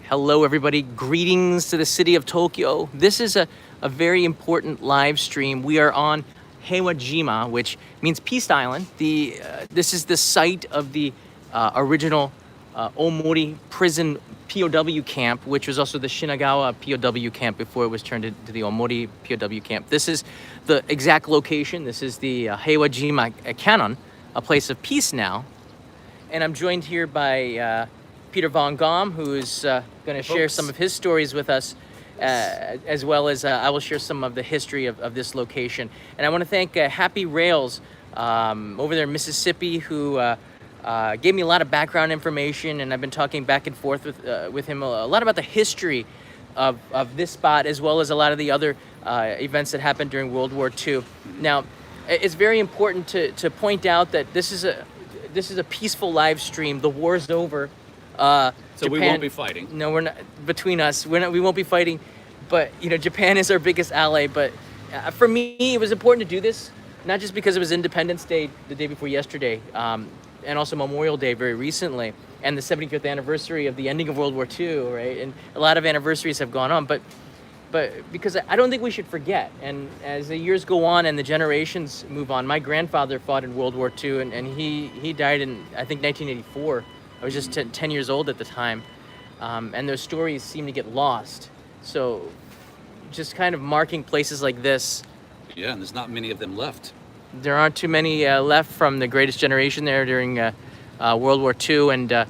Hello, everybody. Greetings to the city of Tokyo. This is a very important live stream. We are on Heiwajima, which means Peace Island. This is the site of the original Ōmori prison POW camp, which was also the Shinagawa POW camp before it was turned into the Ōmori POW camp. This is the exact location. This is the Heiwajima Kannon, a place of peace now. And I'm joined here by Peter Von Gom, who's going to share some of his stories with us, as well as I will share some of the history of this location. And I want to thank Happy Rails over there in Mississippi, who gave me a lot of background information, and I've been talking back and forth with him a lot about the history of this spot, as well as a lot of the other events that happened during World War II. Now, it's very important to point out that this is a peaceful live stream. The war's over. So Japan, we won't be fighting. No, we're not. Between us, we won't be fighting. But Japan is our biggest ally. But for me, it was important to do this, not just because it was Independence Day the day before yesterday, and also Memorial Day very recently, and the 75th anniversary of the ending of World War II, right? And a lot of anniversaries have gone on, but because I don't think we should forget. And as the years go on and the generations move on, my grandfather fought in World War II, and he died in, I think, 1984. I was just 10 years old at the time, and those stories seem to get lost. So just kind of marking places like this. Yeah, and there's not many of them left. There aren't too many left from the greatest generation there during World War II, and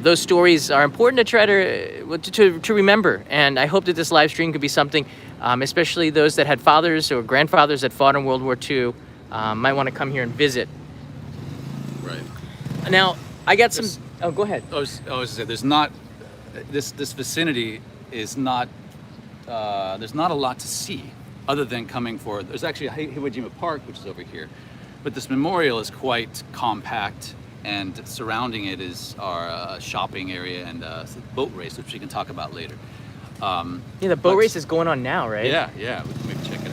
those stories are important to try to remember. And I hope that this live stream could be something, especially those that had fathers or grandfathers that fought in World War II, might want to come here and visit. Right. Now, I got some... Oh, go ahead. I was to say, there's not... This vicinity is not... there's not a lot to see, other than coming for... There's actually a Heiwajima Park, which is over here. But this memorial is quite compact, and surrounding it is our shopping area and boat race, which we can talk about later. Yeah, the boat race is going on now, right? Yeah, we can maybe check it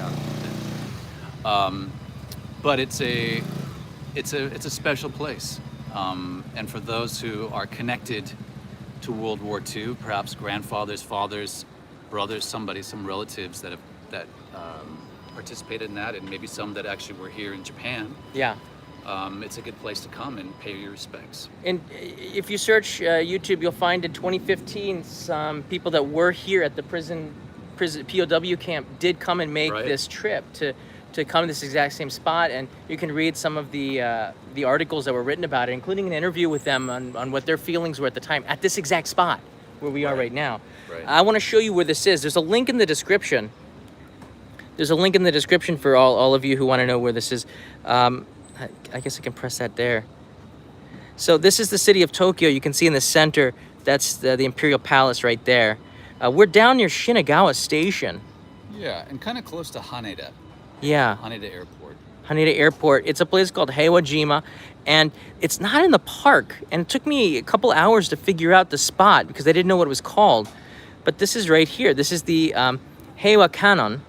out. But it's a special place, and for those who are connected to World War II, perhaps grandfathers, fathers, brothers, some relatives that participated in that, and maybe some that actually were here in Japan. Yeah. It's a good place to come and pay your respects. And if you search YouTube, you'll find in 2015 some people that were here at the prison POW camp did come and make this trip to come to this exact same spot, and you can read some of the articles that were written about it, including an interview with them on what their feelings were at the time at this exact spot where we are right now. Right. I want to show you where this is. There's a link in the description. There's a link in the description for all of you who want to know where this is. I guess I can press that there. So this is the city of Tokyo. You can see in the center, that's the Imperial Palace right there. We're down near Shinagawa Station. Yeah, and kind of close to Haneda. Yeah. Haneda Airport. Haneda Airport. It's a place called Heiwajima, and it's not in the park. And it took me a couple hours to figure out the spot because I didn't know what it was called. But this is right here. This is the Heiwa Kannon.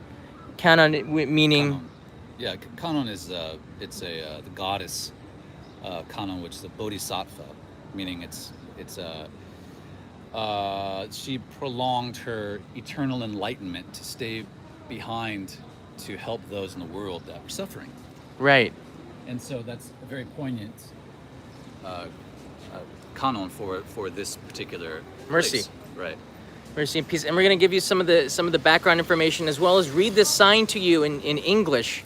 Kannon meaning... Kannon. Yeah, Kannon is the goddess Kannon, which is a bodhisattva, meaning she prolonged her eternal enlightenment to stay behind to help those in the world that were suffering. Right. And so that's a very poignant Kannon for this particular mercy. Place. Right. Mercy and peace. And we're going to give you some of the background information, as well as read this sign to you in English,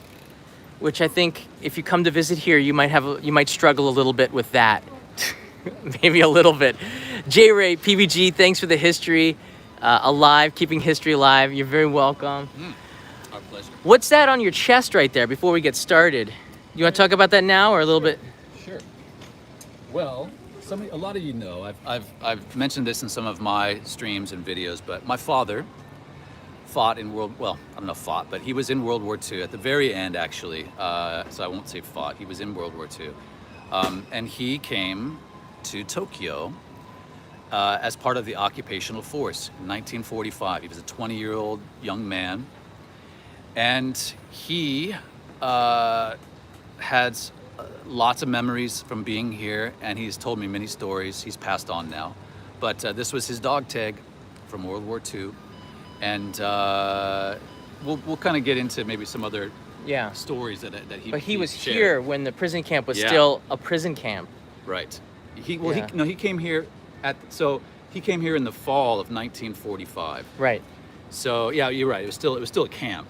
which I think if you come to visit here, you might struggle a little bit with that. Maybe a little bit. J-Ray, PBG, thanks for the history. Alive, keeping history alive. You're very welcome. Our pleasure. What's that on your chest right there before we get started? You want to talk about that now or a little bit? Sure. Well, a lot of you know, I've mentioned this in some of my streams and videos, but my father fought in but he was in World War II at the very end, actually. So I won't say fought, he was in World War II. And he came to Tokyo as part of the occupational force in 1945. He was a 20-year-old young man. And he had lots of memories from being here, and he's told me many stories. He's passed on now. But this was his dog tag from World War II, and we'll kind of get into maybe some other Yeah. stories that he. But he was shared. here when the prison camp was Yeah. still a prison camp. Right. Yeah. He came here he came here in the fall of 1945. Right. So yeah, you're right. It was still a camp.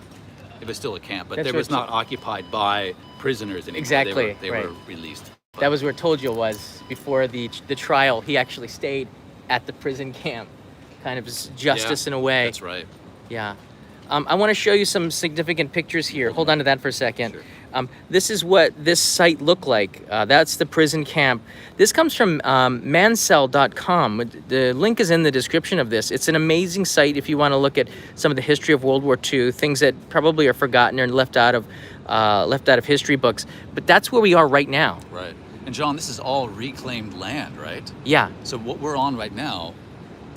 It was still a camp, but That's it was what- not occupied by prisoners anymore. Exactly, They right. were released. That was where Toljo was before the trial. He actually stayed at the prison camp, kind of as justice in a way. That's right. Yeah. I want to show you some significant pictures here. Hold on to that for a second. Sure. This is what this site looked like. That's the prison camp. This comes from mancell.com. The link is in the description of this. It's an amazing site if you want to look at some of the history of World War II, things that probably are forgotten or left out of history books. But that's where we are right now. Right. And John, this is all reclaimed land, right? Yeah. So what we're on right now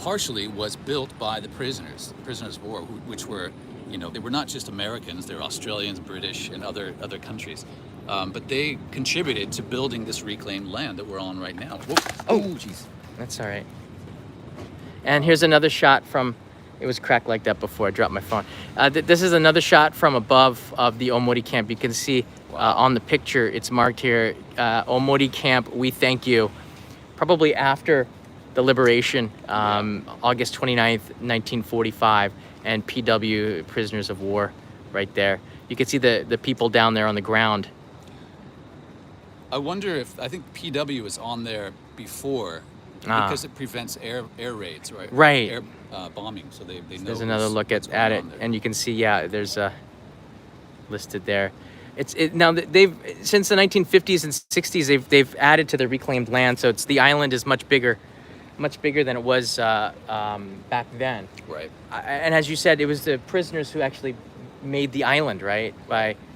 partially was built by the prisoners of war, which were, they were not just Americans, they were Australians, British, and other countries. But they contributed to building this reclaimed land that we're on right now. Whoa. Oh, jeez. That's all right. And here's another shot from, it was cracked like that before I dropped my phone. This is another shot from above of the Ōmori Camp. You can see on the picture, it's marked here, Ōmori Camp, we thank you. Probably after the liberation, August 29th, 1945, and PW, prisoners of war, right there. You can see the people down there on the ground. I wonder I think PW was on there before because it prevents air raids, right? Right. Air bombing, so they know. There's another look at it, and you can see, there's listed there. Now they've since the 1950s and 60s they've added to the reclaimed land, so the island is much bigger than it was back then. Right. And as you said, it was the prisoners who actually made the island, right?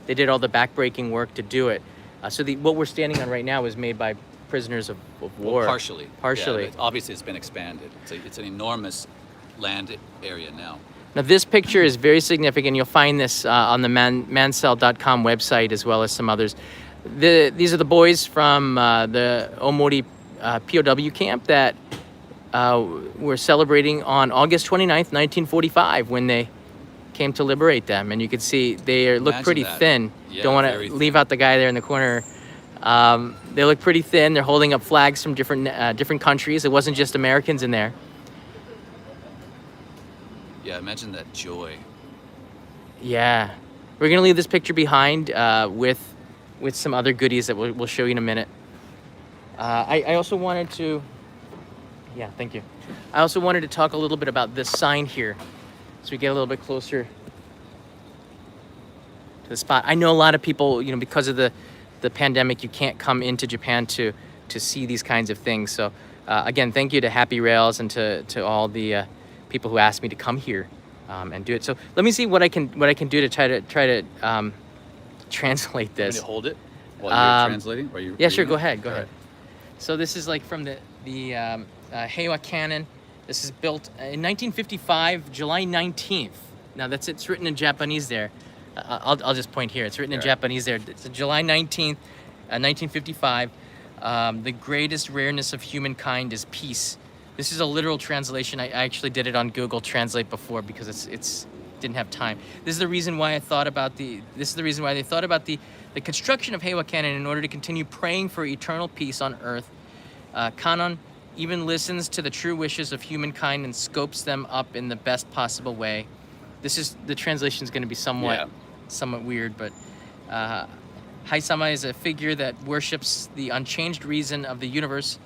They did all the backbreaking work to do it. So what we're standing on right now was made by prisoners of war. Well, partially. Partially. Yeah, obviously, it's been expanded. It's an enormous land area now. Now, this picture is very significant. You'll find this on the mancell.com website as well as some others. These are the boys from the Ōmori POW Camp that were celebrating on August 29th, 1945, when they came to liberate them. And you can see they look pretty thin. Yeah, don't want to leave out the guy there in the corner. They look pretty thin. They're holding up flags from different countries. It wasn't just Americans in there. Yeah, imagine that joy. Yeah. We're going to leave this picture behind with some other goodies that we'll show you in a minute. I also wanted to... Yeah, thank you. I also wanted to talk a little bit about this sign here, so we get a little bit closer to the spot. I know a lot of people, because of the pandemic, you can't come into Japan to see these kinds of things. So again, thank you to Happy Rails and to all the people who asked me to come here and do it. So let me see what I can do to try to translate this. Can you hold it while you're translating? Or Yeah, sure. Go ahead. All Go ahead. right. So this is like from the Heiwajima Kannon. This is built in 1955, July 19th. Now it's written in Japanese there. I'll just point here. It's written in Japanese there. It's July 19th, 1955. The greatest rareness of humankind is peace. This is a literal translation. I actually did it on Google Translate before because it's didn't have time. This is the reason why they thought about the construction of Heiwajima Kannon in order to continue praying for eternal peace on earth. Kannon even listens to the true wishes of humankind and scopes them up in the best possible way. The translation is going to be somewhat weird, but Haisama is a figure that worships the unchanged reason of the universe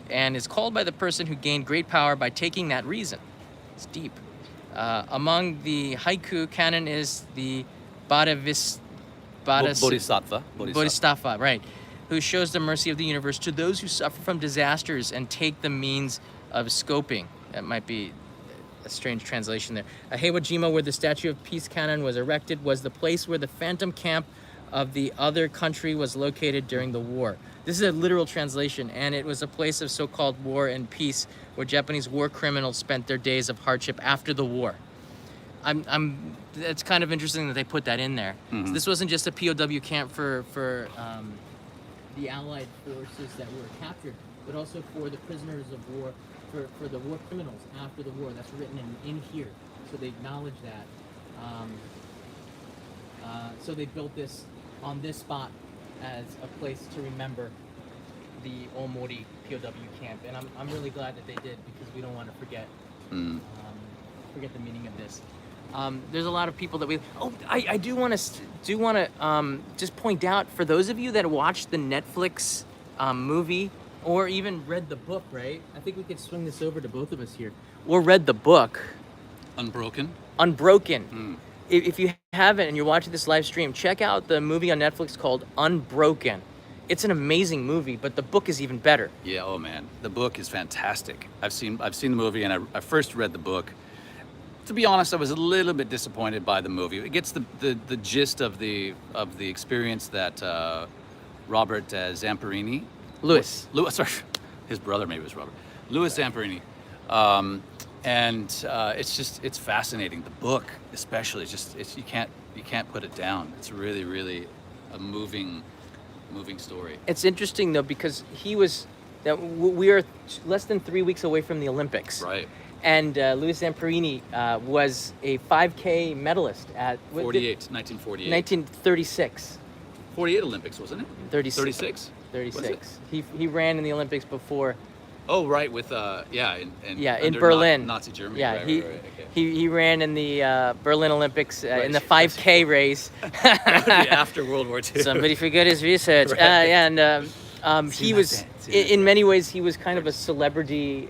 and is called by the person who gained great power by taking that reason. It's deep. Among the haiku canon is the Bodhisattva, right, who shows the mercy of the universe to those who suffer from disasters and take the means of scoping. That might be a strange translation there. Heiwajima, where the Statue of Peace Cannon was erected, was the place where the phantom camp of the other country was located during the war. This is a literal translation, and it was a place of so-called war and peace where Japanese war criminals spent their days of hardship after the war. It's kind of interesting that they put that in there. Mm-hmm. So this wasn't just a POW camp for the Allied forces that were captured, but also for the prisoners of war for the war criminals after the war. That's written in here, so they acknowledge that. So they built this on this spot as a place to remember the Ōmori POW camp, and I'm really glad that they did, because we don't want to forget the meaning of this. There's a lot of people that we. Oh, I do want to just point out, for those of you that watched the Netflix movie or even read the book, right? I think we could swing this over to both of us here, or read the book. Unbroken. If you haven't and you're watching this live stream, check out the movie on Netflix called Unbroken. It's an amazing movie, but the book is even better. Yeah. Oh man, the book is fantastic. I've seen the movie, and I first read the book. To be honest, I was a little bit disappointed by the movie. It gets the gist of the experience that Robert Zamperini. Louis. Sorry, his brother maybe was Robert. Louis Zamperini. And it's fascinating. The book, especially, you can't put it down. It's really, really a moving story. It's interesting though, because we are less than 3 weeks away from the Olympics. Right. And Louis Zamperini was a 5K medalist at 1948. 1936. 48 Olympics, wasn't it? 36. 36. He ran in the Olympics before. Oh, right, with in Berlin, Nazi Germany. Yeah, right, okay. he ran in the Berlin Olympics in the Right. 5K race. That would be after World War II. Somebody forget his research. Right. He was, in many ways, he was kind of a celebrity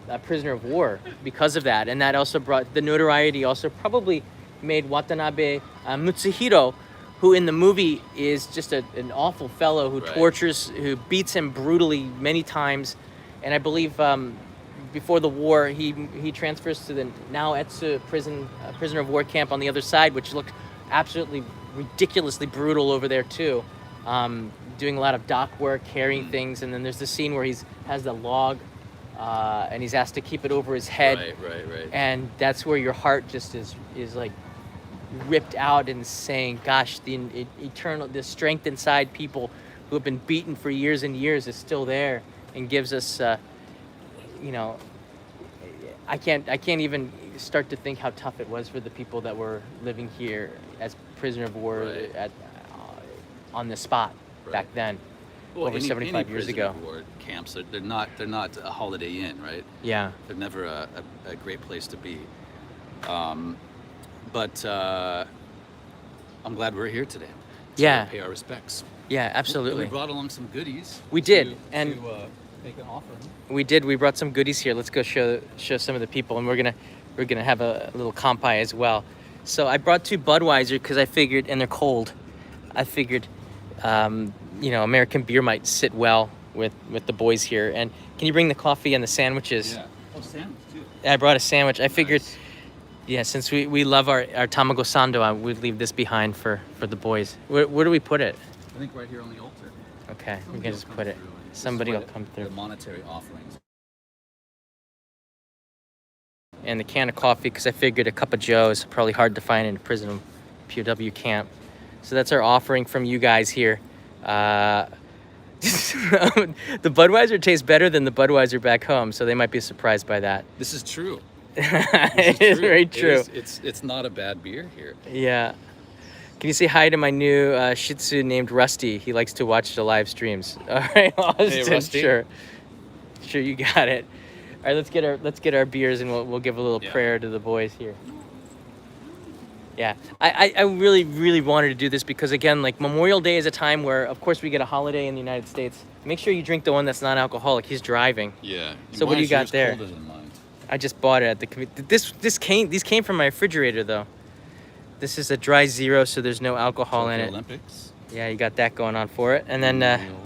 a prisoner of war because of that, and that also brought the notoriety. Also, probably made Watanabe Mutsuhiro, who in the movie is just an awful fellow who tortures, who beats him brutally many times, and I believe before the war he transfers to the now Etsu prisoner of war camp on the other side, which looked absolutely ridiculously brutal over there too, doing a lot of dock work, carrying things, and then there's the scene where has the log. And he's asked to keep it over his head. Right. And that's where your heart just is like ripped out and saying, gosh, the strength inside people who have been beaten for years and years is still there, and gives us, I can't even start to think how tough it was for the people that were living here as prisoner of war on the spot back then. Well, over 75 years ago. War camps, they're not a Holiday Inn, right? Yeah. They're never a great place to be. But I'm glad we're here today. To pay our respects. Yeah, absolutely. And we brought along some goodies. We did, to make an offering. We did. We brought some goodies here. Let's go show some of the people, and we're gonna have a little kampai as well. So I brought 2 Budweiser because I figured, and they're cold. I figured. American beer might sit well with the boys here. And can you bring the coffee and the sandwiches? Yeah. Oh, sandwich too. I brought a sandwich. I figured, since we love our tamago sando, we'd leave this behind for the boys. Where do we put it? I think right here on the altar. Okay, we can just put it. Somebody will come through. The monetary offerings. And the can of coffee, because I figured a cup of joe is probably hard to find in a prison POW camp. So that's our offering from you guys here. The Budweiser tastes better than the Budweiser back home, so they might be surprised by that. This is true. It is very true. It's not a bad beer here. Yeah. Can you say hi to my new Shih Tzu named Rusty? He likes to watch the live streams. All right, Austin. Hey, Rusty. Sure, you got it. All right, let's get our beers, and we'll give a little prayer to the boys here. Yeah, I really, really wanted to do this because, again, like Memorial Day is a time where, of course, we get a holiday in the United States. Make sure you drink the one that's non-alcoholic. He's driving. Yeah. So what do you got there? Colder than mine. I just bought it at the these came from my refrigerator though. This is a dry zero, so there's no alcohol in it. Olympics. Yeah, you got that going on for it. And then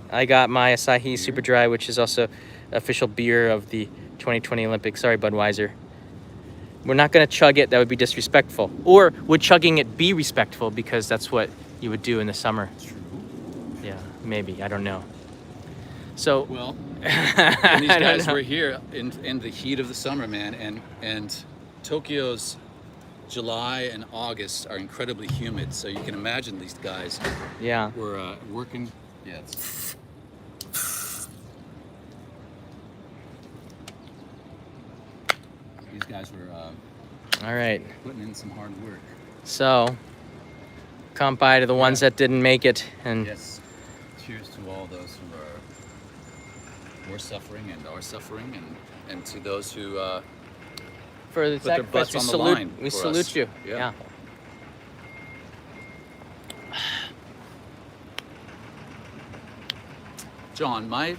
I got my Asahi Super Dry, which is also official beer of the 2020 Olympics. Sorry, Budweiser. We're not going to chug it. That would be disrespectful. Or would chugging it be respectful, because that's what you would do in the summer? True. Yeah, maybe. I don't know. So, well, and these guys were here in the heat of the summer, man, and Tokyo's July and August are incredibly humid. So you can imagine these guys were working. Yeah. These guys were All right. putting in some hard work. So, kanpai to the ones that didn't make it, and Yes. Cheers to all those who were suffering and are suffering, and to those who for the put their sacrifice, butts we on the salute. line We for salute us. you. Yeah. Yeah. John, my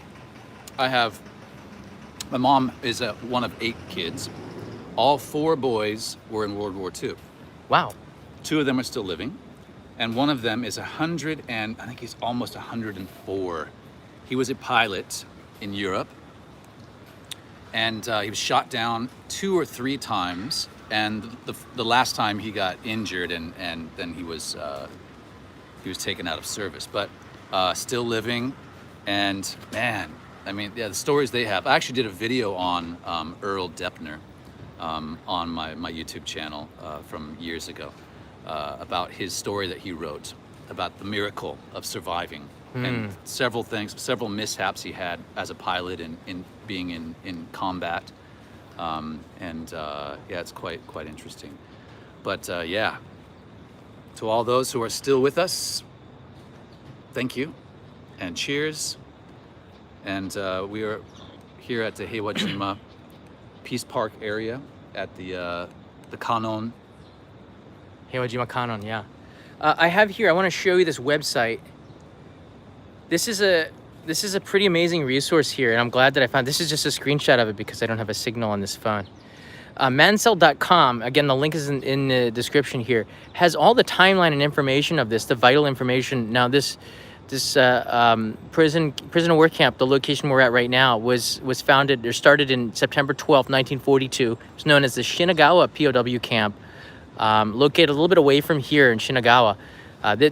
mom is one of 8 kids. All 4 boys were in World War II. Wow. 2 of them are still living, and one of them is 100 and I think he's almost 104. He was a pilot in Europe, and he was shot down 2 or 3 times, and the last time he got injured, and then he was taken out of service, but still living. And man, I mean, yeah, the stories they have. I actually did a video on Earl Deppner on my YouTube channel from years ago about his story that he wrote about the miracle of surviving and several mishaps he had as a pilot in being in combat. Yeah, it's quite interesting. But yeah, to all those who are still with us, thank you. And cheers. And we are here at the Heiwajima Peace Park area at the Kannon. Heiwajima Kannon, yeah. I have here, I want to show you this website. This is a pretty amazing resource here, and I'm glad that I found this. Is just a screenshot of it because I don't have a signal on this phone. Mansell.com, again, the link is in the description here, has all the timeline and information of this, the vital information. Now this prisoner work camp, the location we're at right now, was founded or started in September 12th, 1942. It's known as the Shinagawa POW Camp, located a little bit away from here in Shinagawa.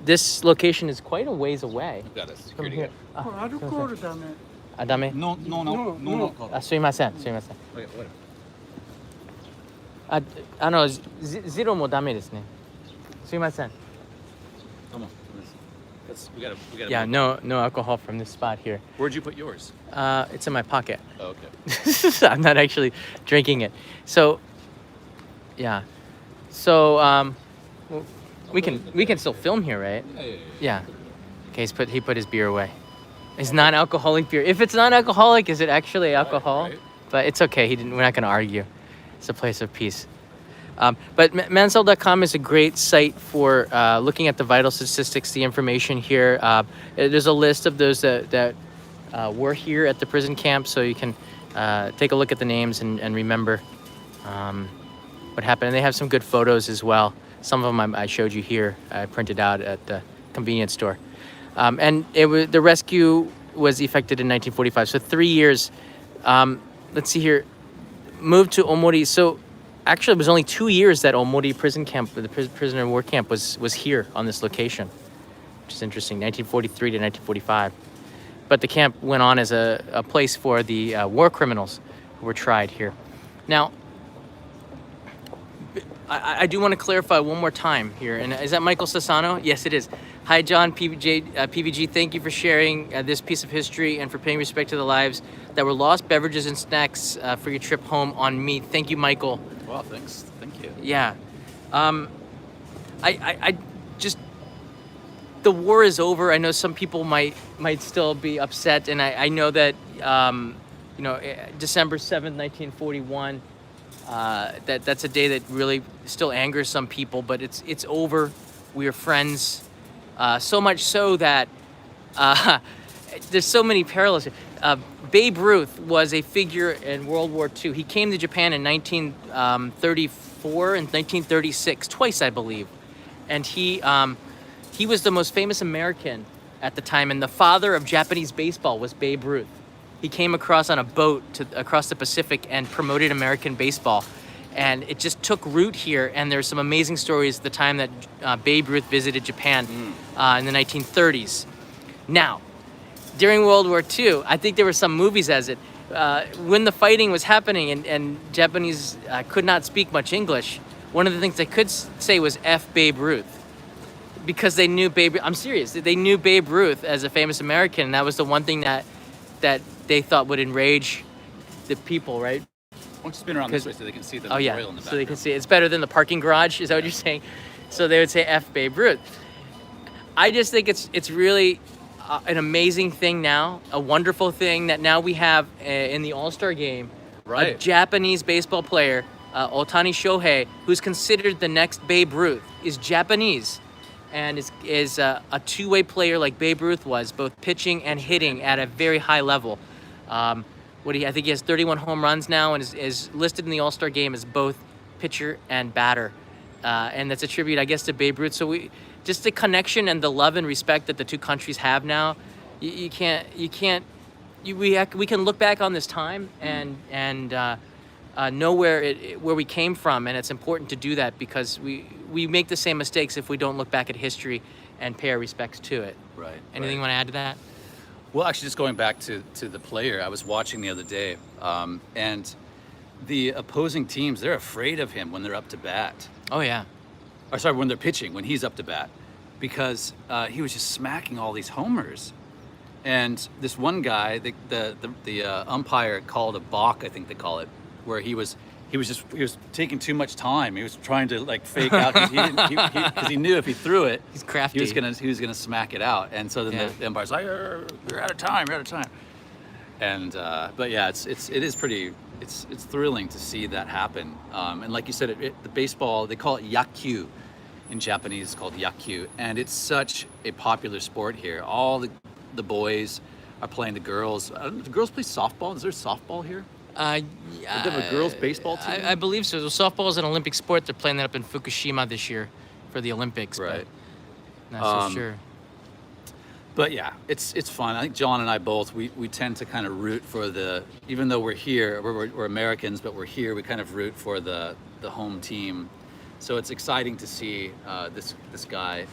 This location is quite a ways away. I've got a From security here. guard. アルコールダメ。ダメ? No. Ah, すいません。すいません。 Okay, whatever. ゼロもダメですね。すいません。 Come on. We gotta. Yeah, no alcohol from this spot here. Where'd you put yours? It's in my pocket. Oh, okay. I'm not actually drinking it. So, yeah. So, we can still film here, right? Yeah. Yeah. Okay, he put his beer away. It's non-alcoholic beer. If it's non-alcoholic, is it actually alcohol? Right. But it's okay. We're not going to argue. It's a place of peace. But Mansell.com is a great site for looking at the vital statistics, the information here. There's a list of those that were here at the prison camp, so you can take a look at the names and remember what happened. And they have some good photos as well. Some of them I showed you here. I printed out at the convenience store. And the rescue was effected in 1945, so 3 years. Let's see here. Moved to Ōmori. So actually, it was only 2 years that Ōmori prison camp, the prisoner war camp, was here on this location, which is interesting. 1943 to 1945. But the camp went on as a place for the war criminals who were tried here. Now, I do want to clarify one more time here. And is that Michael Sassano? Yes, it is. Hi, John, PVG. Thank you for sharing this piece of history and for paying respect to the lives that were lost. Beverages and snacks for your trip home on me. Thank you, Michael. Well, thanks. Thank you. Yeah. I just, the war is over. I know some people might still be upset. And I know that, December 7th, 1941, that's a day that really still angers some people, but it's over. We are friends. So much so that there's so many parallels. Babe Ruth was a figure in World War II. He came to Japan in 1934 and 1936, twice I believe. And he was the most famous American at the time, and the father of Japanese baseball was Babe Ruth. He came across on a boat across the Pacific and promoted American baseball. And it just took root here, and there's some amazing stories at the time that Babe Ruth visited Japan in the 1930s. Now, during World War II, I think there were some movies as it, when the fighting was happening and Japanese could not speak much English, one of the things they could say was F Babe Ruth. Because they knew I'm serious, they knew Babe Ruth as a famous American, and that was the one thing that they thought would enrage the people, right? don't you spin around this way so they can see the Oh yeah, memorial in the back? so they can see. It's better than the parking garage. Is that what you're saying? So they would say F Babe Ruth. I just think it's really an amazing thing now, a wonderful thing that now we have in the All-Star game, Right. a Japanese baseball player, Ohtani Shohei, who's considered the next Babe Ruth, is Japanese, and is a two-way player like Babe Ruth was, both pitching and hitting at a very high level. I think he has 31 home runs now, and is listed in the All-Star game as both pitcher and batter, and that's a tribute, I guess, to Babe Ruth. So just the connection and the love and respect that the two countries have now, we can look back on this time and know where we came from, and it's important to do that because we make the same mistakes if we don't look back at history and pay our respects to it. Right. Anything you want to add to that? Well, actually, just going back to the player, I was watching the other day, and the opposing teams, they're afraid of him when they're up to bat. Oh yeah. Or sorry, when they're pitching, when he's up to bat, because he was just smacking all these homers. And this one guy, the umpire called a balk, I think they call it, where he was taking too much time. He was trying to like fake out because he knew if he threw it, He's crafty. he was gonna smack it out. And so then the umpire's like, "You're out of time. You're out of time." And but yeah, it is pretty. It's thrilling to see that happen. And like you said, the baseball, they call it yakyu. In Japanese, it's called yakyu, and it's such a popular sport here. All the boys are playing the girls. The girls play softball. Is there softball here? Yeah. Do they have a girls' baseball team? I believe so. Softball is an Olympic sport. They're playing that up in Fukushima this year for the Olympics. Right. But not so sure. But yeah, it's fun. I think John and I both, we tend to kind of root for even though we're here, we're Americans, but we're here, we kind of root for the home team. So it's exciting to see this guy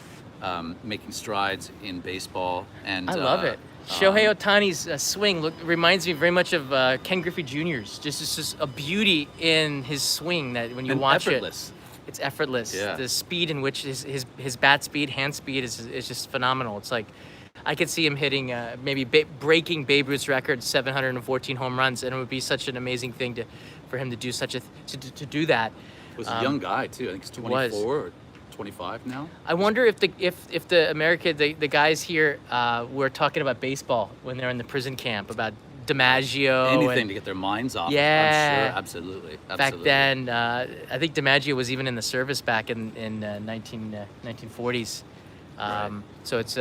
making strides in baseball. And I love it. Shohei Ohtani's swing reminds me very much of Ken Griffey Jr.'s. Just a beauty in his swing that when you watch effortless. It's effortless. Yeah. The speed in which his bat speed, hand speed is just phenomenal. It's like I could see him hitting maybe breaking Babe Ruth's record, 714 home runs, and it would be such an amazing thing for him to do to do that. He was a young guy too. I think he's 24 or 25 now. I wonder if the guys here were talking about baseball when they're in the prison camp, about DiMaggio. Anything to get their minds off. Yeah. I'm sure. Absolutely. Back then, I think DiMaggio was even in the service back in 1940s. Right. So it's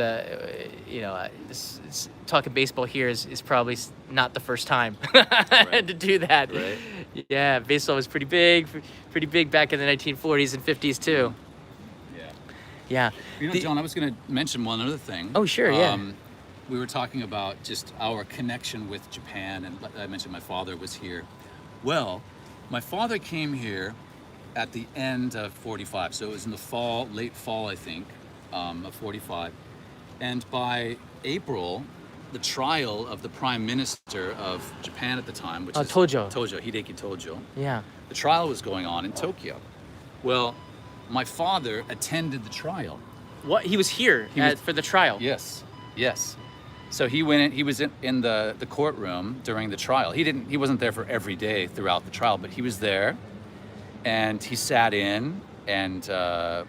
talking baseball here is probably not the first time to do that. Right. Yeah, baseball was pretty big back in the 1940s and 50s too. Yeah. You know, John, I was going to mention one other thing. Oh, sure, yeah. We were talking about just our connection with Japan, and I mentioned my father was here. Well, my father came here at the end of 45, so it was in the fall, late fall, I think, of 45. And by April, the trial of the Prime Minister of Japan at the time, which is Tojo, Hideki Tojo. Yeah. The trial was going on in Tokyo. Well, my father attended the trial. What? He was here for the trial? Yes. So he went in, he was in the courtroom during the trial. He wasn't there for every day throughout the trial, but he was there, and he sat in and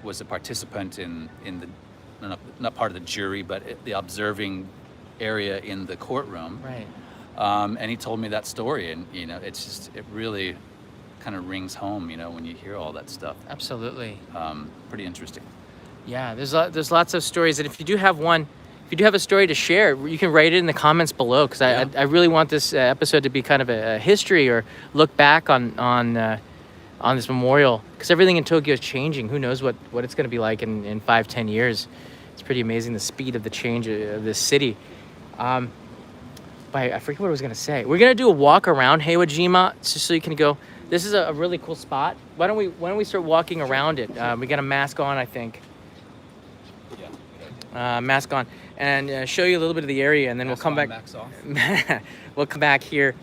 was a participant in the, not part of the jury, but the observing area in the courtroom. Right. And he told me that story, and it really kind of rings home, when you hear all that stuff. Absolutely. Pretty interesting. Yeah, there's lots of stories, and if you do have a story to share, you can write it in the comments below, because I really want this episode to be kind of a history or look back on this memorial, because everything in Tokyo is changing. Who knows what it's going to be like in 5-10 years. It's pretty amazing, the speed of the change of this city. I forget what I was going to say. We're going to do a walk around Heiwajima, just so you can go. This is a really cool spot. Why don't we start walking around it? We got a mask on, I think. Yeah. Mask on, and show you a little bit of the area, and then we'll come back. Mask off. We'll come back here,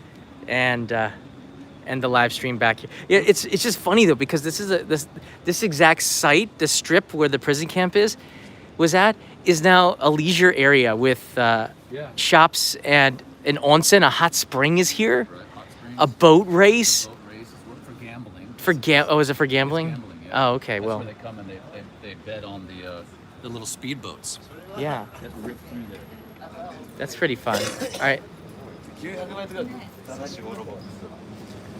and the live stream back here. Yeah, it's just funny though, because this exact site, the strip where the prison camp is now a leisure area with shops and an onsen. A hot spring is here. Right, hot springs. A boat race. is it for gambling? Gambling, yeah. Oh, okay. That's Well, where they come and they bet on the little speedboats. yeah, That rip through there. that's pretty fun. All right,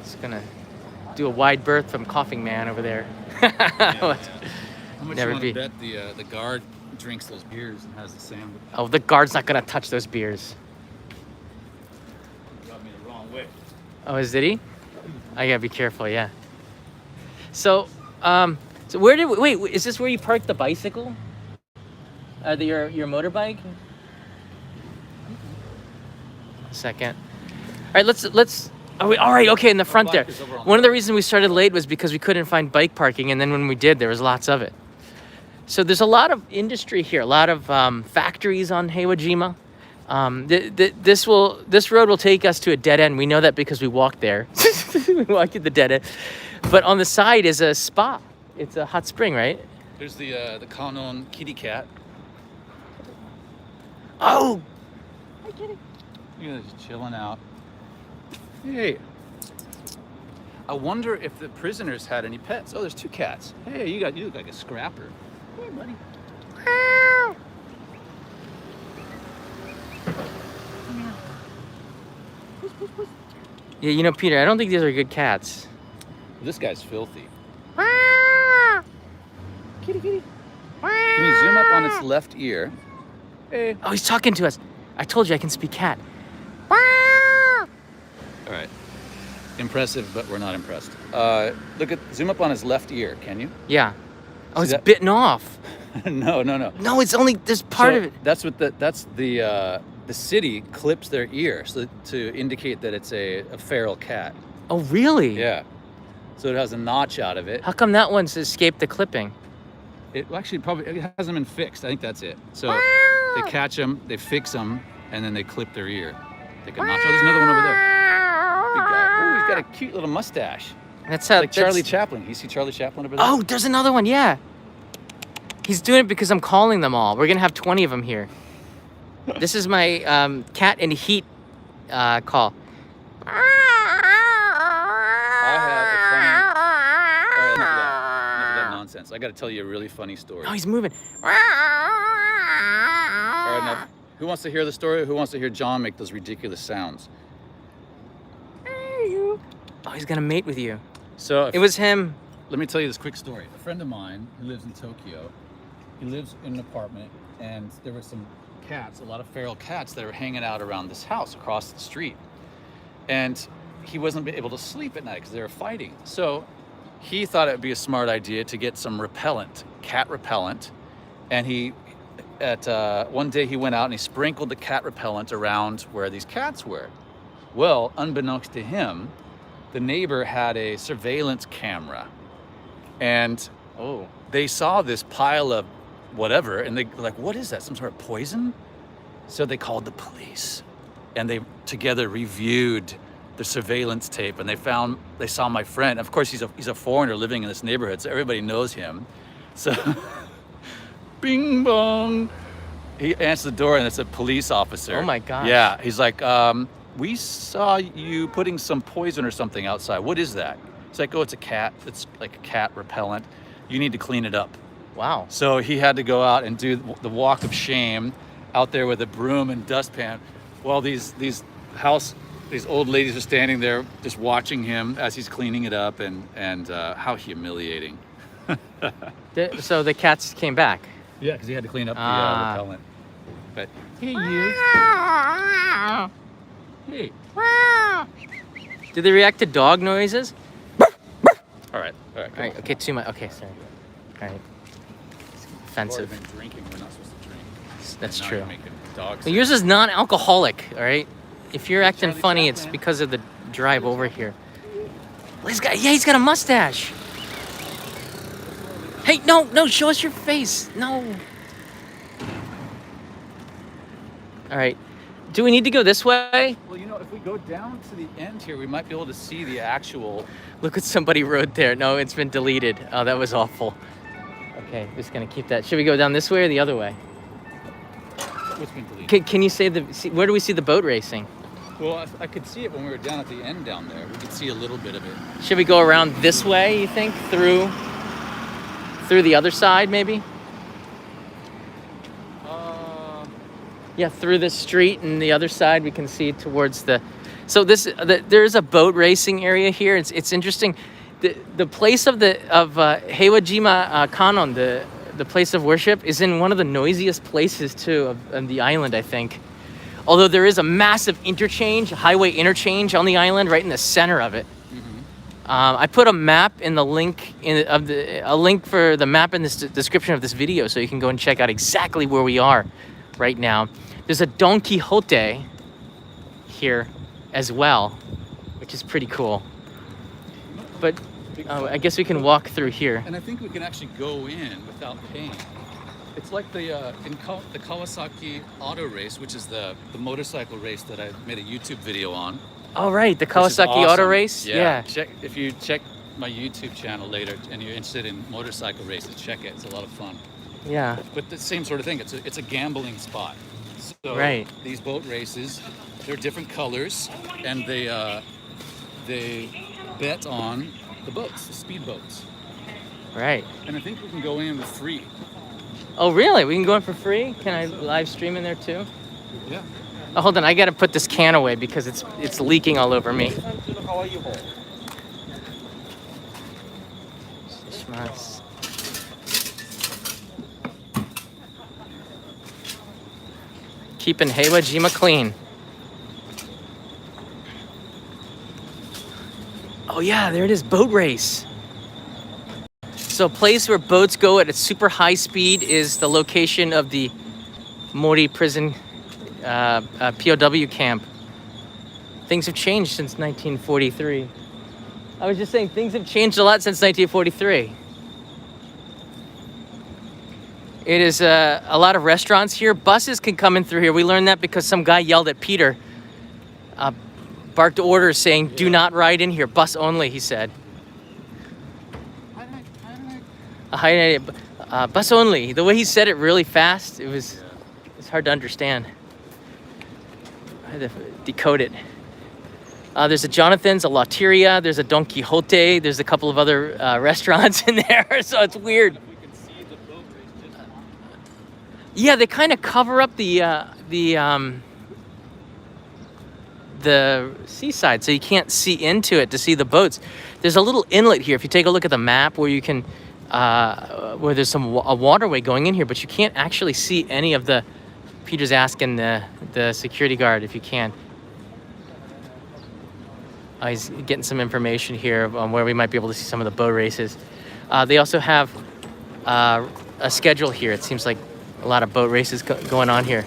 just gonna do a wide berth from Coughing Man over there. How much Never you want be. to bet the guard drinks those beers and has the sandwich? Oh, the guard's not gonna touch those beers. Got me the wrong way. Oh, did he? I gotta be careful. Yeah. So, so where did wait? Is this where you parked the bicycle? Your motorbike? A second. All right, let's. All right, okay, in the front there. bike is over on One of the reasons we started late was because we couldn't find bike parking, and then when we did, there was lots of it. So there's a lot of industry here, a lot of factories on Heiwajima. This road will take us to a dead end. We know that because we walked there. We walked at the dead end. But on the side is a spa. It's a hot spring, right? There's the Kannon kitty cat. Oh, Look at it, just chilling out. Hey. I wonder if the prisoners had any pets. Oh, there's two cats. Hey, you look like a scrapper. Hey, buddy. yeah. You know, Peter, I don't think these are good cats. This guy's filthy. Kitty, kitty. Can you zoom up on its left ear? Hey. Oh, he's talking to us. I told you I can speak cat. All right. Impressive, but we're not impressed. Zoom up on his left ear, can you? Yeah. Oh, See it's that? bitten off. No. No, it's only there's part So of it. That's what the city clips their ear so to indicate that it's a feral cat. Oh, really? Yeah. So it has a notch out of it. How come that one's escaped the clipping? It actually probably it hasn't been fixed. I think that's it. So they catch them, they fix them, and then they clip their ear. Take a notch. Oh, there's another one over there. Big guy. Oh, he's got a cute little mustache. That's how Like Charlie Chaplin. You see Charlie Chaplin over there? Oh, there's another one. Yeah. He's doing it because I'm calling them all. We're gonna have 20 of them here. This is my cat and heat call. I have a funny. All right, enough of that nonsense. I got to tell you a really funny story. Oh, he's moving. All right, now, who wants to hear the story? Who wants to hear John make those ridiculous sounds? Oh, he's gonna mate with you. So It was him. let me tell you this quick story. A friend of mine who lives in Tokyo, he lives in an apartment, and there were some cats, a lot of feral cats that were hanging out around this house across the street. And he wasn't able to sleep at night because they were fighting. So he thought it would be a smart idea to get some repellent, cat repellent. And one day he went out and he sprinkled the cat repellent around where these cats were. Well, unbeknownst to him, the neighbor had a surveillance camera. And Oh. they saw this pile of whatever, and they were like, what is that, some sort of poison? So they called the police, and they together reviewed the surveillance tape, and they saw my friend. Of course, he's a foreigner living in this neighborhood, so everybody knows him. So, bing bong, he answered the door, and it's a police officer. Oh my gosh. Yeah, he's like, we saw you putting some poison or something outside. What is that? It's like, oh, it's a cat. It's like a cat repellent. You need to clean it up. Wow. So he had to go out and do the walk of shame out there with a broom and dustpan while these old ladies are standing there just watching him as he's cleaning it up, and how humiliating. So the cats came back. Yeah, because he had to clean up the repellent. But hey, you. Hey. Did they react to dog noises? All right. All right. Okay. Too much. Okay. Sorry. All right. Offensive. We've been drinking. We're not supposed to drink. That's And now true. you're making dogs. Well, yours is non-alcoholic. All right. If you're acting Charlie funny, Chaplin. it's because of the drive over here. Well, he's got a mustache. Hey, no, show us your face. No. All right. Do we need to go this way? Well, if we go down to the end here, we might be able to see the actual. Look what somebody wrote there. No, it's been deleted. Oh, that was awful. Okay, just gonna keep that. Should we go down this way or the other way? What's been deleted? Can you say where do we see the boat racing? Well, I could see it when we were down at the end down there. We could see a little bit of it. Should we go around this way, you think? Through the other side, maybe? Yeah, through the street and the other side we can see towards the... So there's a boat racing area here. It's interesting. The place of Heiwajima Kannon, the place of worship, is in one of the noisiest places too of the island, I think. Although there is a massive interchange, highway interchange on the island, right in the center of it. I put a map in the link a link for the map in this description of this video, so you can go and check out exactly where we are right now. There's a Don Quijote here as well, which is pretty cool. But I guess we can walk through here. And I think we can actually go in without paying. It's like the Kawasaki auto race, which is the motorcycle race that I made a YouTube video on. Oh, right, the Kawasaki auto race? Yeah. If you check my YouTube channel later and you're interested in motorcycle races, check it. It's a lot of fun. Yeah. But the same sort of thing. It's a gambling spot. So right. These boat races, they're different colors, and they bet on the boats, the speed boats. Right. And I think we can go in for free. Oh, really? We can go in for free? Can I live stream in there too? Yeah. Oh, hold on. I got to put this can away because it's leaking all over me. Keeping Heiwajima clean. Oh yeah, there it is, boat race. So a place where boats go at a super high speed is the location of the Ōmori prison POW camp. Things have changed since 1943. I was just saying, things have changed a lot since 1943. It is a lot of restaurants here. Buses can come in through here. We learned that because some guy yelled at Peter, barked orders saying, "Do not ride in here, bus only," he said. Bus only. The way he said it really fast, it's hard to understand. I had to decode it. There's a Jonathan's, a Lotteria, there's a Don Quijote, there's a couple of other restaurants in there, so it's weird. Yeah, they kind of cover up the seaside, so you can't see into it to see the boats. There's a little inlet here. If you take a look at the map, where you can, where there's a waterway going in here, but you can't actually see any of the. Peter's asking the security guard if you can. He's getting some information here on where we might be able to see some of the boat races. They also have a schedule here. It seems like a lot of boat races going on here.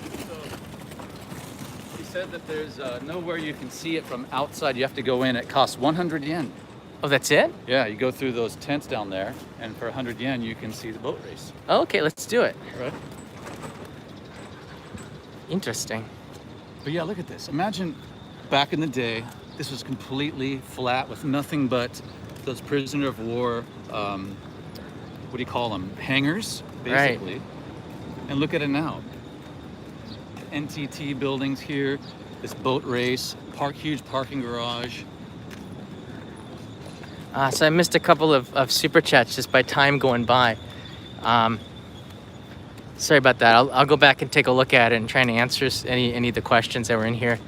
He said that there's nowhere you can see it from outside. You have to go in. It costs 100 yen. Oh, that's it? Yeah, you go through those tents down there, and for 100 yen, you can see the boat race. Oh, okay, let's do it. Right. Interesting. But yeah, look at this. Imagine back in the day, this was completely flat with nothing but those prisoner of war, what do you call them? Hangars, basically. Right. And look at it now. NTT buildings here, this boat race, huge parking garage. So I missed a couple of super chats just by time going by. Sorry about that. I'll go back and take a look at it and try and answer any of the questions that were in here.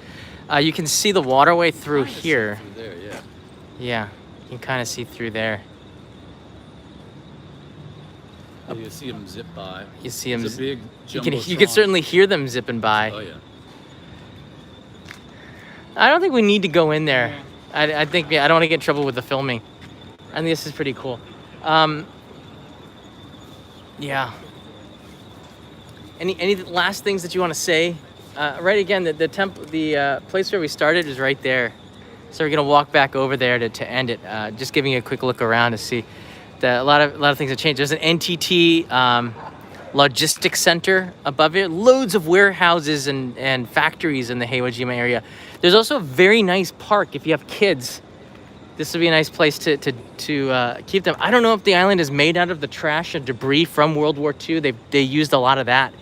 You can see the waterway through here. Through there, yeah. Yeah, you can kind of see through there. You see them zip by. You see them. It's a big you can certainly hear them zipping by. Oh yeah. I don't think we need to go in there. I think I don't want to get in trouble with the filming. I think this is pretty cool. Yeah. Any last things that you want to say? Right again, the place where we started is right there. So we're gonna walk back over there to end it. Just giving you a quick look around to see that a lot of things have changed. There's an NTT logistics center above it. Loads of warehouses and factories in the Heiwajima area. There's also a very nice park if you have kids. This would be a nice place to keep them. I don't know if the island is made out of the trash and debris from World War II. They used a lot of that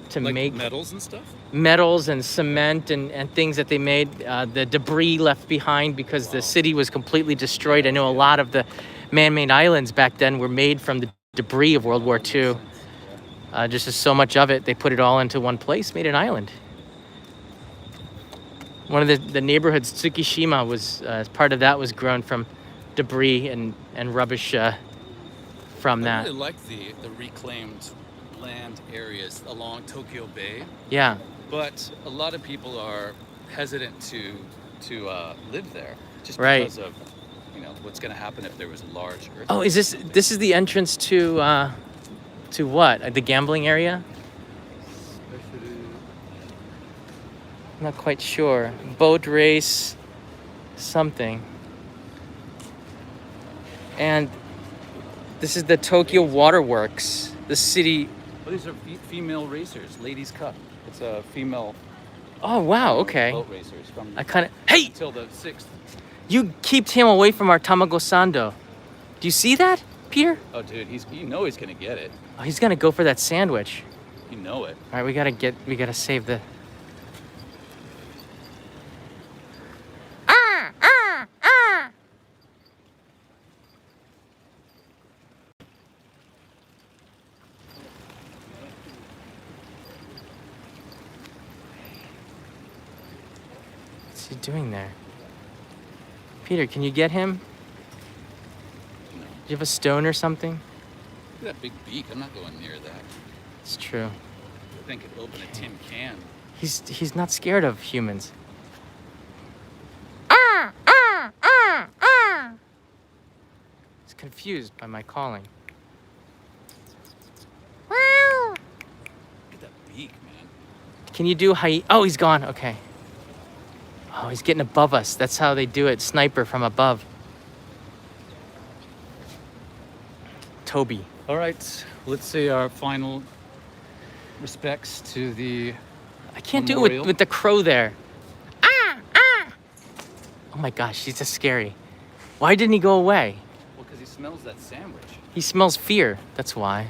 to like make metals and stuff. metals and cement and things that they made, the debris left behind because the city was completely destroyed. I know a lot of the man-made islands back then were made from the debris of World War II. Just as so much of it, they put it all into one place, made an island. One of the neighborhoods, Tsukishima, was part of that was grown from debris and rubbish from that. I really like the reclaimed land areas along Tokyo Bay. Yeah. But a lot of people are hesitant to live there just Right. because of what's going to happen if there was a large earthquake. Oh, is this is the entrance to what? The gambling area? I'm not quite sure. Boat race, something. And this is the Tokyo Waterworks, the city. Well, these are female racers, ladies' cup. It's a female. Oh wow, okay. Boat racers from. I kind of. Hey, until the 6th. You kept him away from our tamago sando. Do you see that, Peter? Oh, dude, he's gonna get it. Oh, he's gonna go for that sandwich. You know it. All right, we gotta save the. What's he doing there? Peter, can you get him? No. Do you have a stone or something? Look at that big beak. I'm not going near that. It's true. I think it'd open a tin can. He's not scared of humans. He's confused by my calling. Look at that beak, man. Can you do Oh, he's gone. Okay. Oh, he's getting above us. That's how they do it. Sniper from above. Toby. All right, let's say our final respects to the. I can't do it memorial. with the crow there. Oh my gosh, he's just scary. Why didn't he go away? Well, because he smells that sandwich He smells fear. That's why.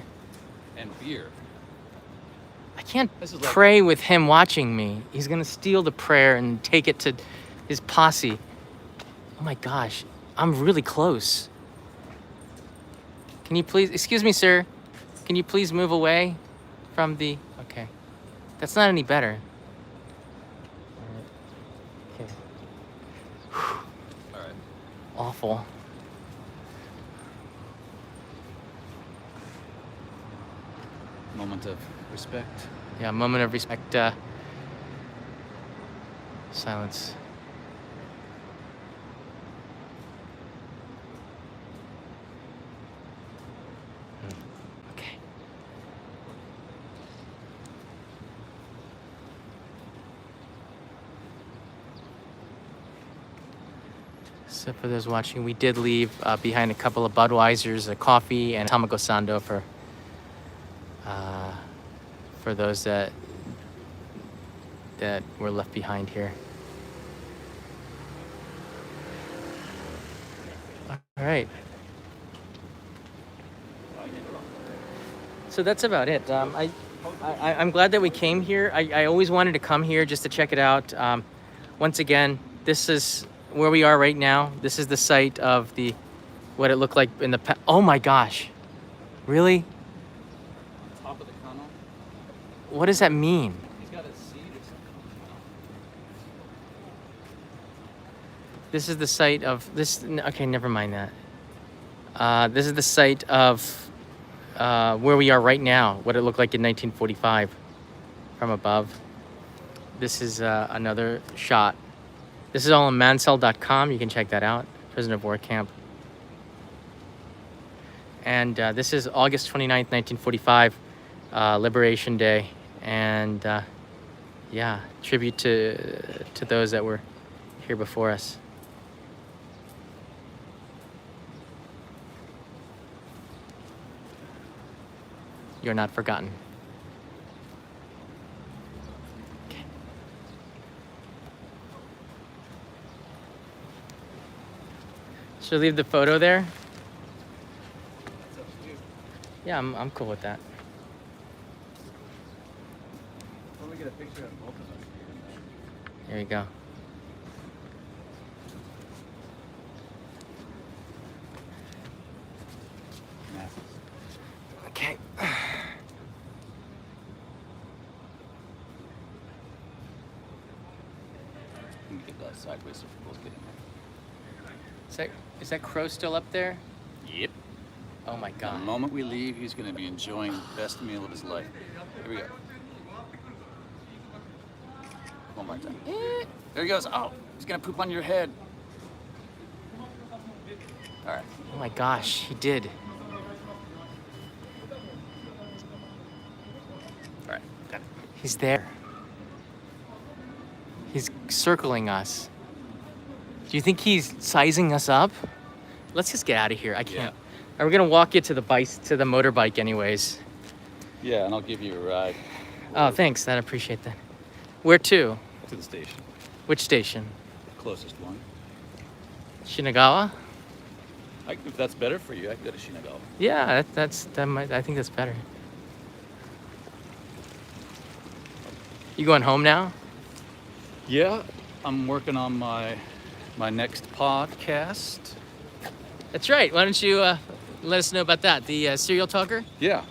and beer. I can't This is like- pray with him watching me. He's gonna steal the prayer and take it to his posse. Oh my gosh, I'm really close. Can you please, excuse me, sir. Can you please move away from the, okay. That's not any better. Okay. All right. Awful. Moment of respect. Yeah, moment of respect. Silence. Okay. So for those watching, we did leave behind a couple of Budweisers, a coffee, and tamago sando for those that were left behind here. All right. So that's about it. I'm glad that we came here. I always wanted to come here just to check it out. Once again, this is where we are right now. This is the site of what it looked like in the past. Oh my gosh. Really? Top of the Kannon. What does that mean? He's got a seed or something. This is the site of this. Okay, never mind that. This is the site of where we are right now, what it looked like in 1945 from above. This is another shot. This is all on mansell.com. You can check that out. Prisoner of War Camp. And this is August 29th, 1945, Liberation Day. And yeah, tribute to those that were here before us. You're not forgotten. Okay. Should I leave the photo there? That's up to you. Yeah, I'm cool with that. Why don't we get a picture of both of us. There you go. Okay. You can get that sideways so we both get in Is that crow still up there? there. Yep. Oh my The god. moment we leave, he's going to be enjoying the best meal of his life. Here we go. One more time. There he goes. Oh, he's going to poop on your head. All right. Oh my gosh, he did. All right. Got it. He's there. He's circling us. Do you think he's sizing us up? Let's just get out of here. I can't. Are we gonna walk you to the motorbike anyways? Yeah, and I'll give you a ride Oh, thanks. I appreciate that. Where to? to the station. Which station? Closest one. Shinagawa? If that's better for you, I can go to Shinagawa. Yeah, I think that's better. You going home now? Yeah, I'm working on my next podcast. That's right. Why don't you let us know about that? The Serial Talker? Yeah.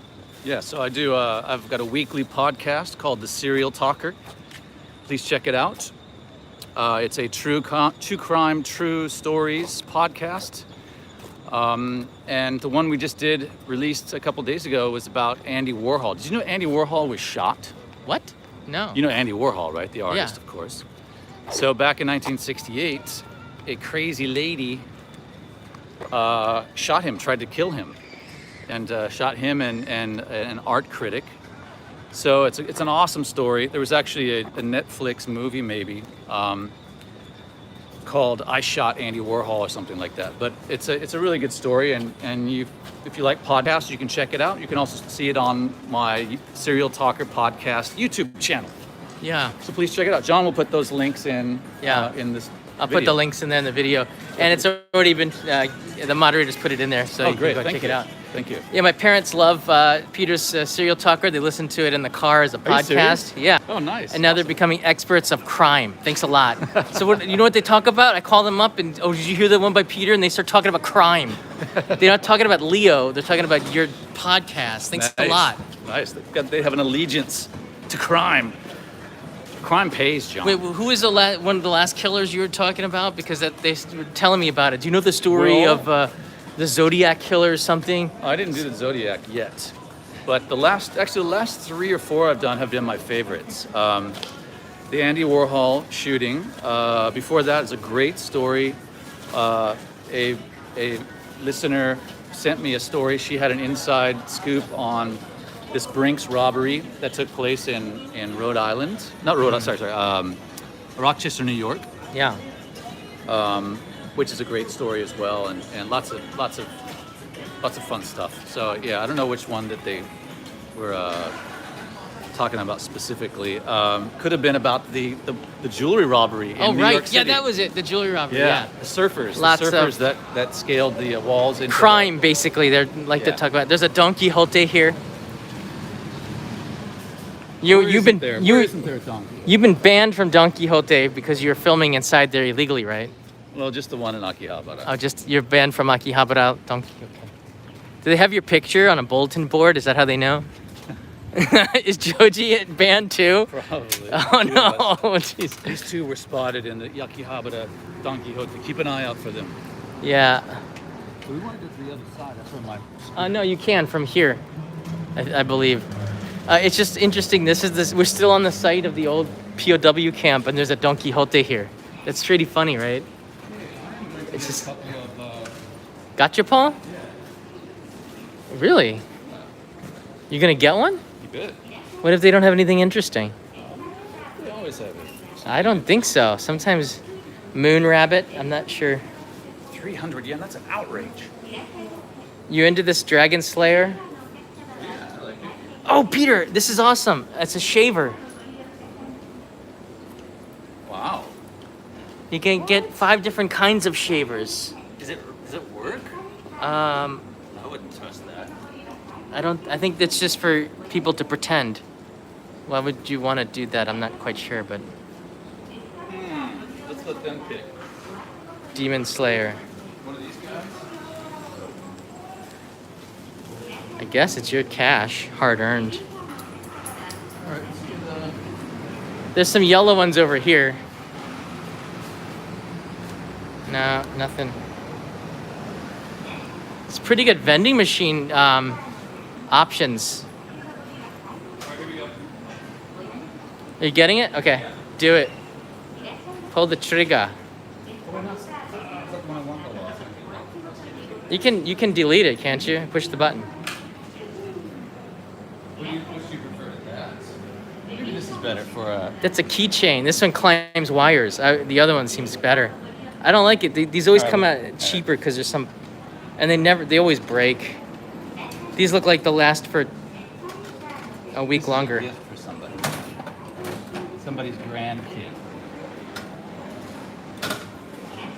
So I do. I've got a weekly podcast called The Serial Talker. Please check it out. It's a true crime, true stories podcast. And the one we just did, released a couple days ago, was about Andy Warhol. Did you know Andy Warhol was shot? What? No. You know Andy Warhol, right? The artist, Yeah. of course. So back in 1968, a crazy lady shot him, tried to kill him, and shot him and an art critic. So it's an awesome story. There was actually a Netflix movie maybe called "I Shot Andy Warhol" or something like that. But it's a really good story, and if you like podcasts, you can check it out. You can also see it on my Serial Talker podcast YouTube channel. Yeah. So please check it out. John will put those links in in this. I'll video. put the links in there in the video. And it's already been, the moderators put it in there, so Oh, you great! can go Thank check you. it out. Thank you. Yeah, my parents love Peter's Serial Talker. They listen to it in the car as a Are you serious? podcast. Yeah. Oh, nice. And now they're becoming experts of crime. Thanks a lot. So you know what they talk about? I call them up and, oh, did you hear that one by Peter? And they start talking about crime. They're not talking about Leo. They're talking about your podcast. Thanks a lot. Nice. They have an allegiance to crime. Crime pays, John. Wait, who is one of the last killers you were talking about? Because they were telling me about it. Do you know the story of the Zodiac killer or something? I didn't do the Zodiac yet, but the last 3 or 4 I've done have been my favorites. The Andy Warhol shooting. Before that is a great story. A listener sent me a story. She had an inside scoop on this Brinks robbery that took place in Rhode Island. Not Rhode Island, sorry. Rochester, New York. Yeah. Which is a great story as well, and lots of fun stuff. So yeah, I don't know which one that they were talking about specifically. Could have been about the jewelry robbery in New York City. Yeah, that was it. The jewelry robbery. Yeah, Yeah. the surfers. Lots the surfers of that scaled the walls into crime, basically. They're like to Yeah. talk about. There's a Don Quixote here. Where You've isn't there a donkey? You've been banned from Don Quixote because you're filming inside there illegally, right? Well, just the one in Akihabara. Oh, you're banned from Akihabara Don Quixote. Do they have your picture on a bulletin board? Is that how they know? Is Joji banned too? Probably. Oh no! Jeez. These two were spotted in the Akihabara Don Quixote. Keep an eye out for them. Yeah. We want to go to the other side. That's where my. No, you can from here, I believe. It's just interesting. We're still on the site of the old POW camp, and there's a Don Quixote here. That's pretty funny, right? It's just. Gotcha, Paul? Really? You gonna get one? You bet. What if they don't have anything interesting? They always have it. I don't think so. Sometimes moon rabbit. I'm not sure. 300 yen. That's an outrage. You into this dragon slayer? Yeah, I like it. Oh, Peter, this is awesome. It's a shaver. Wow. You can get 5 different kinds of shavers. Does it work? I I wouldn't trust that. think that's just for people to pretend. Why would you want to do that? I'm not quite sure, but Let's let them pick. Demon Slayer. One of these guys? I guess it's your cash, hard earned. All right, let's get There's some yellow ones over here. No, nothing. It's pretty good vending machine options. Are you getting it? Okay, do it. Pull the trigger. You can delete it, can't you? Push the button. Which do you prefer to that? Maybe this is better for a... That's a keychain. This one climbs wires. The other one seems better. I don't like it. These always come out cheaper because there's some, and they always break. These look like they'll last for a week longer. Gift for somebody. Somebody's grandkid.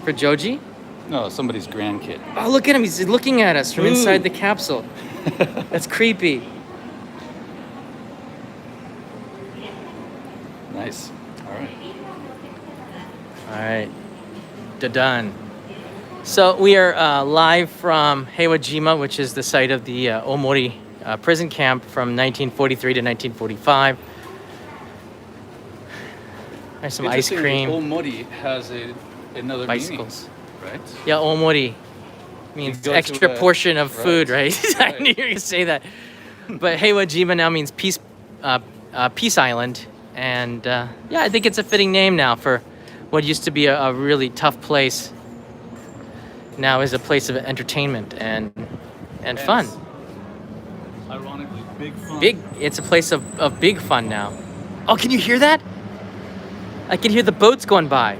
For Joji? No, somebody's grandkid. Oh, look at him. He's looking at us from Ooh. inside the capsule. That's creepy. Nice. All right. All right. Done. So we are live from Heiwajima, which is the site of the Ōmori prison camp from 1943 to 1945. There's some ice cream. Ōmori has another Bicycles. meaning, right? Yeah, Ōmori means go extra to a- portion of right, food, right? I right. knew you were gonna say that. But Heiwajima now means peace island, and yeah, I think it's a fitting name now for what used to be a really tough place. Now is a place of entertainment and fun. Ironically, big fun. It's a place of big fun now. Oh, can you hear that? I can hear the boats going by.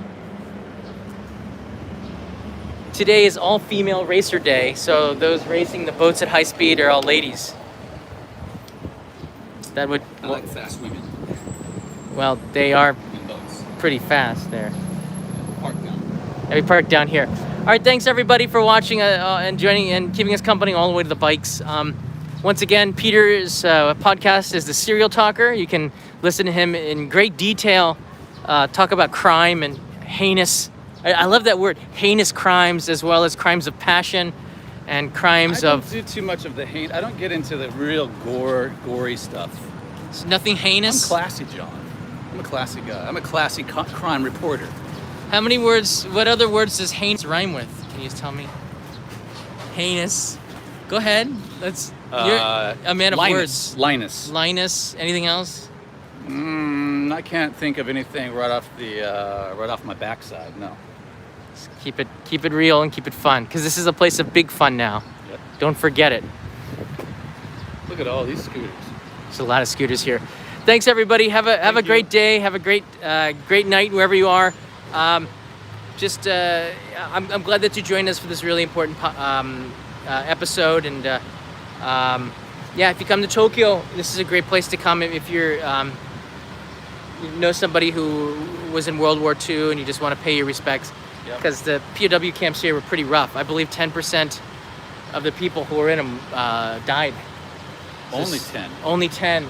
Today is all female racer day, so those racing the boats at high speed are all ladies. That would, I like fast women well, they are in boats. pretty fast there. Park down. We parked down here. All right, thanks everybody for watching and joining and keeping us company all the way to the bikes. Once again, Peter's podcast is The Serial Talker. You can listen to him in great detail, talk about crime and heinous. I love that word, heinous crimes, as well as crimes of passion and crimes I don't of do too much of the hate. I don't get into the real gory stuff. nothing I'm heinous. classy, John. I'm a classy guy. I'm a classy crime reporter. How many words? What other words does heinous rhyme with? Can you just tell me? Heinous. Go ahead. Let's. You're a man of words. Linus. Anything else? I can't think of anything right off my backside. No. Just keep it real and keep it fun, because this is a place of big fun now. Yep. Don't forget it. Look at all these scooters. There's a lot of scooters here. Thanks everybody. Have a great day. Have a great night wherever you are. I'm glad that you joined us for this really important episode. And yeah, if you come to Tokyo, this is a great place to come if you're you know somebody who was in World War II and you just want to pay your respects. Yep. Because the POW camps here were pretty rough. I believe 10% of the people who were in them died. Only 10. Only 10.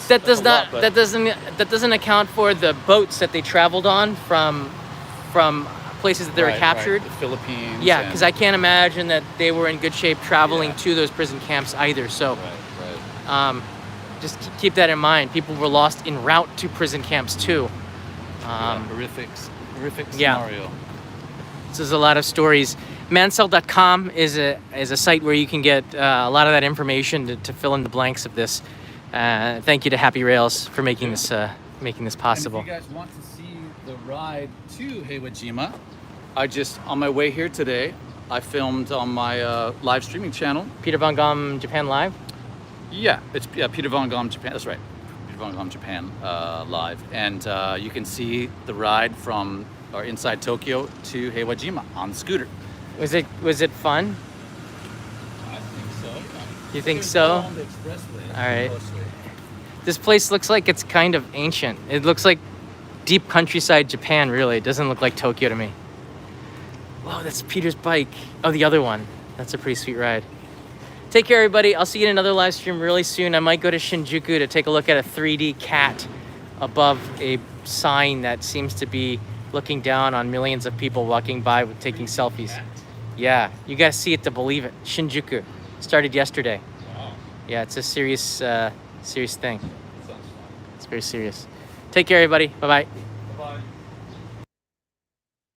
That Doesn't account for the boats that they traveled on from places that they were captured. The Philippines. Yeah, because I can't imagine that they were in good shape traveling to those prison camps either. So Right. just keep that in mind. People were lost en route to prison camps too. Horrific yeah. scenario. So there's a lot of stories. Mansell.com is a site where you can get a lot of that information to fill in the blanks of this. Thank you to Happy Rails for making this possible. And if you guys want to see the ride to Heiwajima, on my way here today, I filmed on my live streaming channel. Peter Von Gom Japan Live? Yeah, it's Peter Von Gom Japan. That's right, Peter Von Gom Japan live, and you can see the ride from or inside Tokyo to Heiwajima on the scooter. Was it fun? I think so. You think so? On the expressway. All right. This place looks like it's kind of ancient. It looks like deep countryside Japan, really. It doesn't look like Tokyo to me. Whoa, that's Peter's bike. Oh, the other one. That's a pretty sweet ride. Take care, everybody. I'll see you in another live stream really soon. I might go to Shinjuku to take a look at a 3D cat above a sign that seems to be looking down on millions of people walking by with taking selfies. Yeah, you guys see it to believe it. Shinjuku started yesterday. Wow. Yeah, it's a serious thing. Sounds fun. It's very serious. Take care, everybody. Bye-bye.